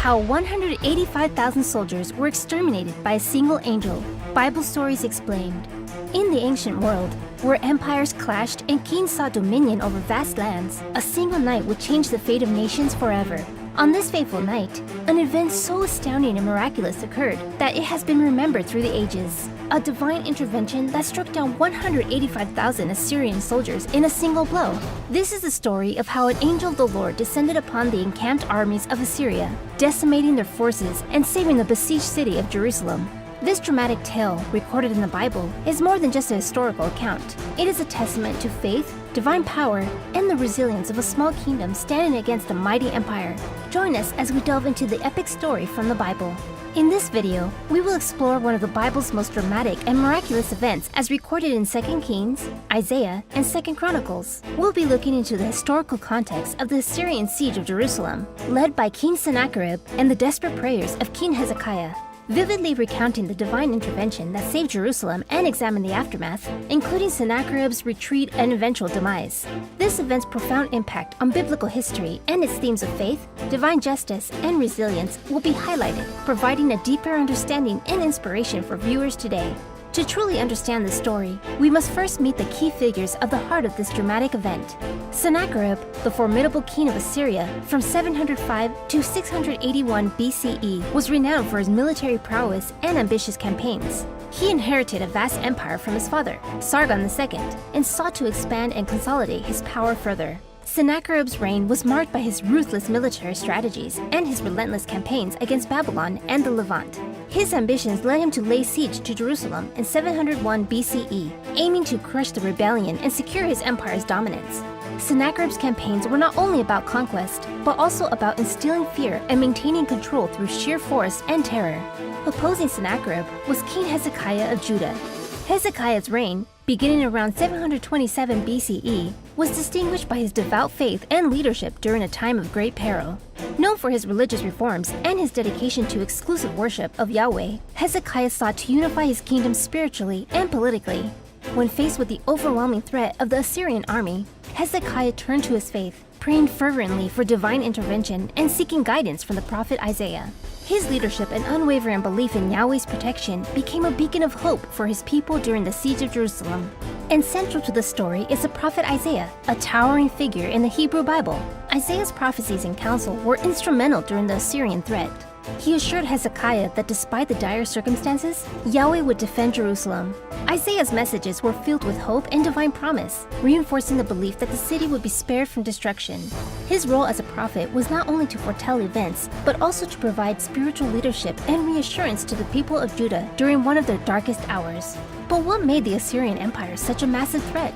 how 185,000 soldiers were exterminated by a single angel. Bible stories explained. In the ancient world, where empires clashed and kings sought dominion over vast lands, a single night would change the fate of nations forever. On this fateful night, an event so astounding and miraculous occurred that it has been remembered through the ages. A divine intervention that struck down 185,000 Assyrian soldiers in a single blow. This is the story of how an angel of the Lord descended upon the encamped armies of Assyria, decimating their forces and saving the besieged city of Jerusalem. This dramatic tale, recorded in the Bible, is more than just a historical account. It is a testament to faith, divine power, and the resilience of a small kingdom standing against a mighty empire. Join us as we delve into the epic story from the Bible. In this video, we will explore one of the Bible's most dramatic and miraculous events as recorded in 2 Kings, Isaiah, and 2 Chronicles. We'll be looking into the historical context of the Assyrian siege of Jerusalem, led by King Sennacherib and the desperate prayers of King Hezekiah, vividly recounting the divine intervention that saved Jerusalem and examine the aftermath, including Sennacherib's retreat and eventual demise. This event's profound impact on biblical history and its themes of faith, divine justice, and resilience will be highlighted, providing a deeper understanding and inspiration for viewers today. To truly understand the story, we must first meet the key figures of the heart of this dramatic event. Sennacherib, the formidable king of Assyria from 705 to 681 BCE, was renowned for his military prowess and ambitious campaigns. He inherited a vast empire from his father, Sargon II, and sought to expand and consolidate his power further. Sennacherib's reign was marked by his ruthless military strategies and his relentless campaigns against Babylon and the Levant. His ambitions led him to lay siege to Jerusalem in 701 BCE, aiming to crush the rebellion and secure his empire's dominance. Sennacherib's campaigns were not only about conquest, but also about instilling fear and maintaining control through sheer force and terror. Opposing Sennacherib was King Hezekiah of Judah. Hezekiah's reign, beginning around 727 BCE, was distinguished by his devout faith and leadership during a time of great peril. Known for his religious reforms and his dedication to exclusive worship of Yahweh, Hezekiah sought to unify his kingdom spiritually and politically. When faced with the overwhelming threat of the Assyrian army, Hezekiah turned to his faith, praying fervently for divine intervention and seeking guidance from the prophet Isaiah. His leadership and unwavering belief in Yahweh's protection became a beacon of hope for his people during the siege of Jerusalem. And central to the story is the prophet Isaiah, a towering figure in the Hebrew Bible. Isaiah's prophecies and counsel were instrumental during the Assyrian threat. He assured Hezekiah that despite the dire circumstances, Yahweh would defend Jerusalem. Isaiah's messages were filled with hope and divine promise, reinforcing the belief that the city would be spared from destruction. His role as a prophet was not only to foretell events, but also to provide spiritual leadership and reassurance to the people of Judah during one of their darkest hours. But what made the Assyrian Empire such a massive threat?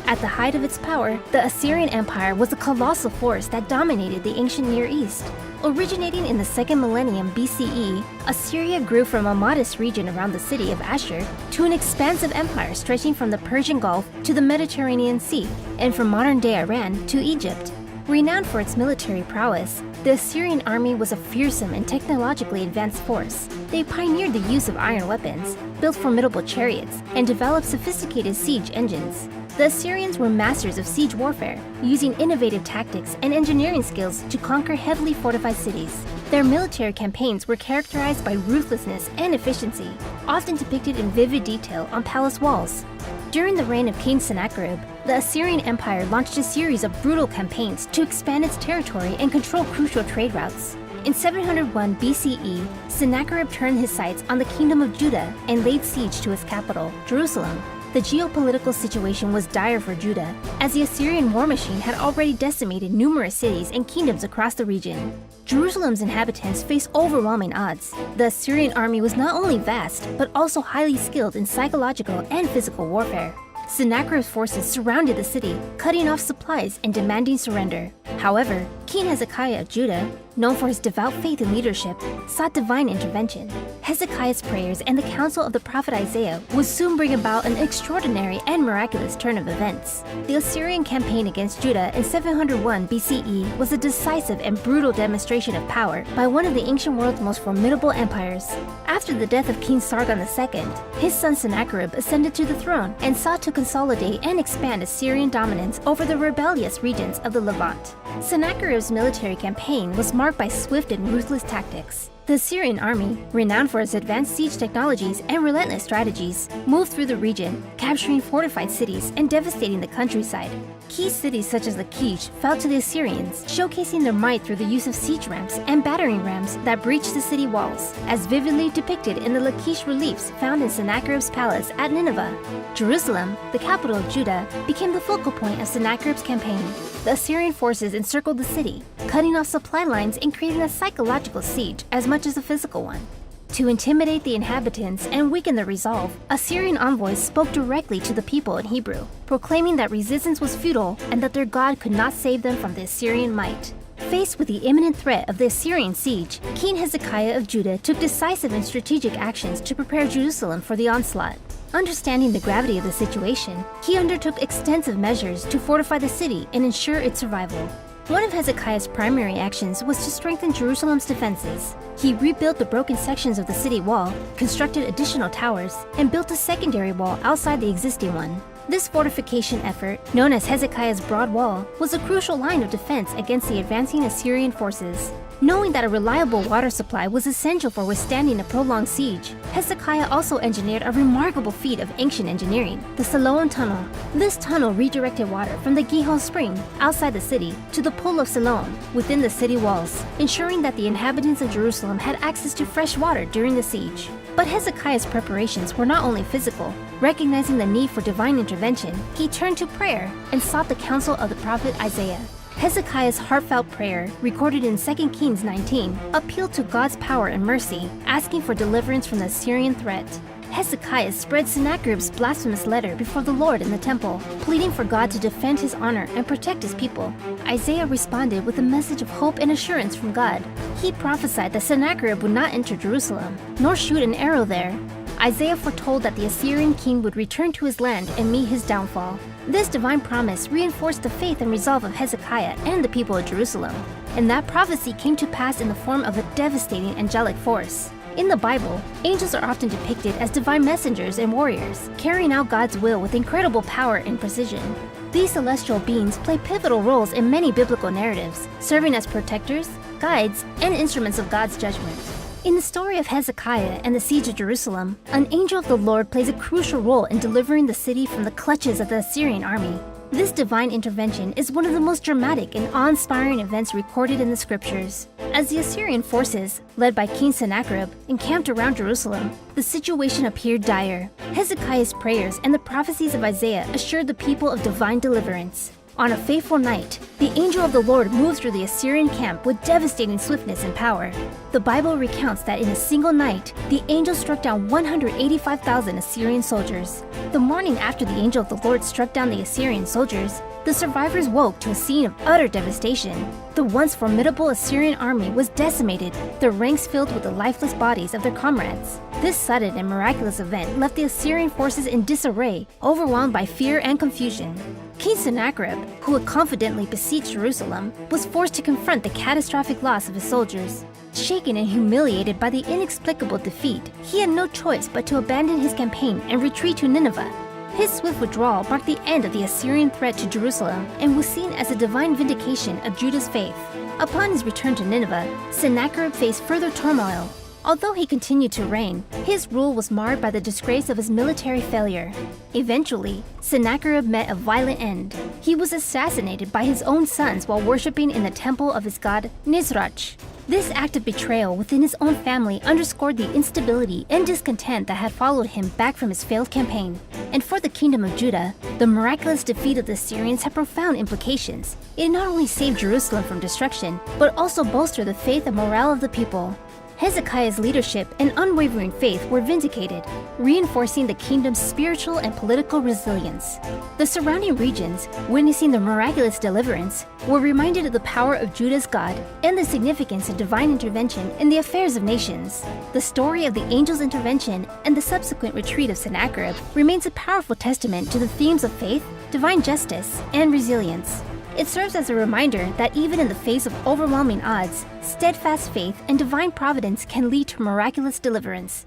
At the height of its power, the Assyrian Empire was a colossal force that dominated the ancient Near East. Originating in the 2nd millennium BCE, Assyria grew from a modest region around the city of Ashur to an expansive empire stretching from the Persian Gulf to the Mediterranean Sea, and from modern-day Iran to Egypt. Renowned for its military prowess, the Assyrian army was a fearsome and technologically advanced force. They pioneered the use of iron weapons, built formidable chariots, and developed sophisticated siege engines. The Assyrians were masters of siege warfare, using innovative tactics and engineering skills to conquer heavily fortified cities. Their military campaigns were characterized by ruthlessness and efficiency, often depicted in vivid detail on palace walls. During the reign of King Sennacherib, the Assyrian Empire launched a series of brutal campaigns to expand its territory and control crucial trade routes. In 701 BCE, Sennacherib turned his sights on the kingdom of Judah and laid siege to its capital, Jerusalem. The geopolitical situation was dire for Judah, as the Assyrian war machine had already decimated numerous cities and kingdoms across the region. Jerusalem's inhabitants faced overwhelming odds. The Assyrian army was not only vast, but also highly skilled in psychological and physical warfare. Sennacherib's forces surrounded the city, cutting off supplies and demanding surrender. However, King Hezekiah of Judah, known for his devout faith and leadership, sought divine intervention. Hezekiah's prayers and the counsel of the prophet Isaiah would soon bring about an extraordinary and miraculous turn of events. The Assyrian campaign against Judah in 701 BCE was a decisive and brutal demonstration of power by one of the ancient world's most formidable empires. After the death of King Sargon II, his son Sennacherib ascended to the throne and sought to consolidate and expand Assyrian dominance over the rebellious regions of the Levant. Sennacherib Sennacherib's military campaign was marked by swift and ruthless tactics. The Assyrian army, renowned for its advanced siege technologies and relentless strategies, moved through the region, capturing fortified cities and devastating the countryside. Key cities such as Lachish fell to the Assyrians, showcasing their might through the use of siege ramps and battering rams that breached the city walls, as vividly depicted in the Lachish reliefs found in Sennacherib's palace at Nineveh. Jerusalem, the capital of Judah, became the focal point of Sennacherib's campaign. The Assyrian forces encircled the city, cutting off supply lines and creating a psychological siege as much as a physical one. To intimidate the inhabitants and weaken their resolve, Assyrian envoys spoke directly to the people in Hebrew, proclaiming that resistance was futile and that their God could not save them from the Assyrian might. Faced with the imminent threat of the Assyrian siege, King Hezekiah of Judah took decisive and strategic actions to prepare Jerusalem for the onslaught. Understanding the gravity of the situation, he undertook extensive measures to fortify the city and ensure its survival. One of Hezekiah's primary actions was to strengthen Jerusalem's defenses. He rebuilt the broken sections of the city wall, constructed additional towers, and built a secondary wall outside the existing one. This fortification effort, known as Hezekiah's Broad Wall, was a crucial line of defense against the advancing Assyrian forces. Knowing that a reliable water supply was essential for withstanding a prolonged siege, Hezekiah also engineered a remarkable feat of ancient engineering, the Siloam Tunnel. This tunnel redirected water from the Gihon Spring, outside the city, to the Pool of Siloam, within the city walls, ensuring that the inhabitants of Jerusalem had access to fresh water during the siege. But Hezekiah's preparations were not only physical. Recognizing the need for divine intervention, he turned to prayer and sought the counsel of the prophet Isaiah. Hezekiah's heartfelt prayer, recorded in 2 Kings 19, appealed to God's power and mercy, asking for deliverance from the Assyrian threat. Hezekiah spread Sennacherib's blasphemous letter before the Lord in the temple, pleading for God to defend his honor and protect his people. Isaiah responded with a message of hope and assurance from God. He prophesied that Sennacherib would not enter Jerusalem, nor shoot an arrow there. Isaiah foretold that the Assyrian king would return to his land and meet his downfall. This divine promise reinforced the faith and resolve of Hezekiah and the people of Jerusalem, and that prophecy came to pass in the form of a devastating angelic force. In the Bible, angels are often depicted as divine messengers and warriors, carrying out God's will with incredible power and precision. These celestial beings play pivotal roles in many biblical narratives, serving as protectors, guides, and instruments of God's judgment. In the story of Hezekiah and the siege of Jerusalem, an angel of the Lord plays a crucial role in delivering the city from the clutches of the Assyrian army. This divine intervention is one of the most dramatic and awe-inspiring events recorded in the scriptures. As the Assyrian forces, led by King Sennacherib, encamped around Jerusalem, the situation appeared dire. Hezekiah's prayers and the prophecies of Isaiah assured the people of divine deliverance. On a fateful night, the angel of the Lord moved through the Assyrian camp with devastating swiftness and power. The Bible recounts that in a single night, the angel struck down 185,000 Assyrian soldiers. The morning after the angel of the Lord struck down the Assyrian soldiers, the survivors woke to a scene of utter devastation. The once formidable Assyrian army was decimated, their ranks filled with the lifeless bodies of their comrades. This sudden and miraculous event left the Assyrian forces in disarray, overwhelmed by fear and confusion. King Sennacherib, who had confidently besieged Jerusalem, was forced to confront the catastrophic loss of his soldiers. Shaken and humiliated by the inexplicable defeat, he had no choice but to abandon his campaign and retreat to Nineveh. His swift withdrawal marked the end of the Assyrian threat to Jerusalem and was seen as a divine vindication of Judah's faith. Upon his return to Nineveh, Sennacherib faced further turmoil. Although he continued to reign, his rule was marred by the disgrace of his military failure. Eventually, Sennacherib met a violent end. He was assassinated by his own sons while worshipping in the temple of his god Nisroch. This act of betrayal within his own family underscored the instability and discontent that had followed him back from his failed campaign. And for the kingdom of Judah, the miraculous defeat of the Assyrians had profound implications. It not only saved Jerusalem from destruction, but also bolstered the faith and morale of the people. Hezekiah's leadership and unwavering faith were vindicated, reinforcing the kingdom's spiritual and political resilience. The surrounding regions, witnessing the miraculous deliverance, were reminded of the power of Judah's God and the significance of divine intervention in the affairs of nations. The story of the angel's intervention and the subsequent retreat of Sennacherib remains a powerful testament to the themes of faith, divine justice, and resilience. It serves as a reminder that even in the face of overwhelming odds, steadfast faith and divine providence can lead to miraculous deliverance.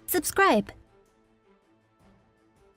Subscribe.